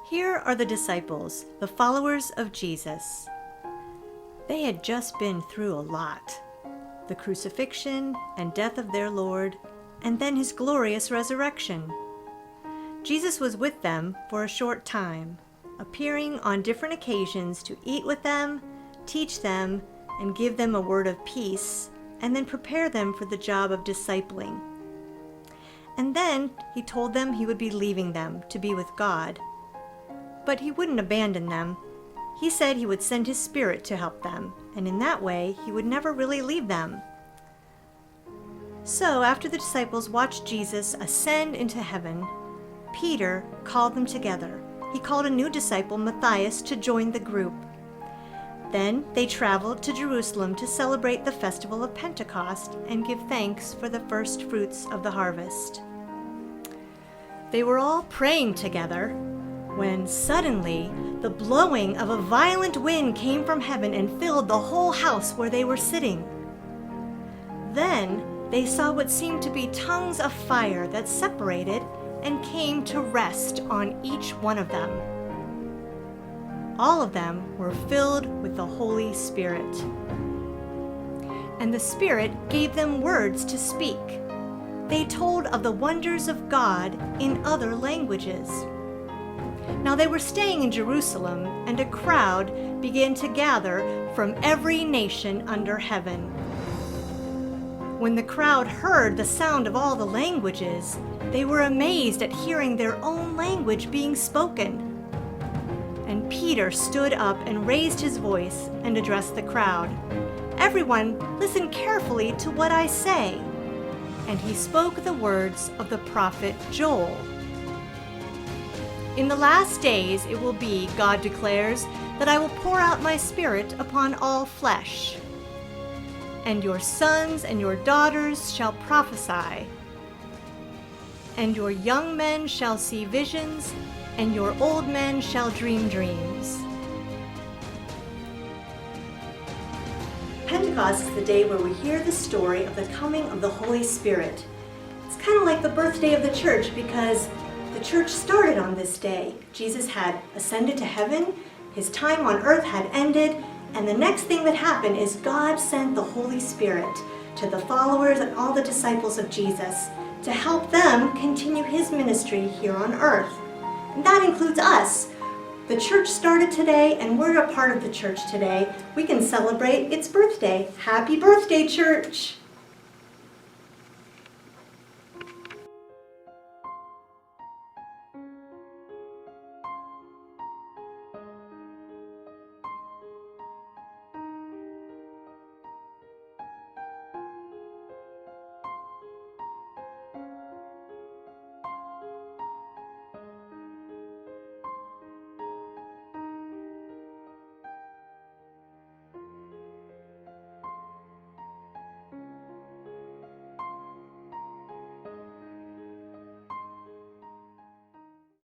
Here are the disciples, the followers of Jesus. They had just been through a lot. The crucifixion and death of their Lord, and then his glorious resurrection. Jesus was with them for a short time, appearing on different occasions to eat with them, teach them, and give them a word of peace, and then prepare them for the job of discipling. And then he told them he would be leaving them to be with God. But he wouldn't abandon them. He said he would send his Spirit to help them, and in that way he would never really leave them. So after the disciples watched Jesus ascend into heaven, Peter called them together. He called a new disciple, Matthias, to join the group. Then they traveled to Jerusalem to celebrate the festival of Pentecost and give thanks for the first fruits of the harvest. They were all praying together when suddenly the blowing of a violent wind came from heaven and filled the whole house where they were sitting. Then they saw what seemed to be tongues of fire that separated and came to rest on each one of them. All of them were filled with the Holy Spirit. And the Spirit gave them words to speak. They told of the wonders of God in other languages. Now they were staying in Jerusalem, and a crowd began to gather from every nation under heaven. When the crowd heard the sound of all the languages, they were amazed at hearing their own language being spoken. And Peter stood up and raised his voice and addressed the crowd. "Everyone, listen carefully to what I say." And he spoke the words of the prophet Joel. "In the last days it will be, God declares, that I will pour out my Spirit upon all flesh. And your sons and your daughters shall prophesy. And your young men shall see visions, and your old men shall dream dreams." Pentecost is the day where we hear the story of the coming of the Holy Spirit. It's kind of like the birthday of the church because the church started on this day. Jesus had ascended to heaven, his time on earth had ended, and the next thing that happened is God sent the Holy Spirit to the followers and all the disciples of Jesus to help them continue his ministry here on earth. And that includes us. The church started today, and we're a part of the church today. We can celebrate its birthday. Happy birthday, church!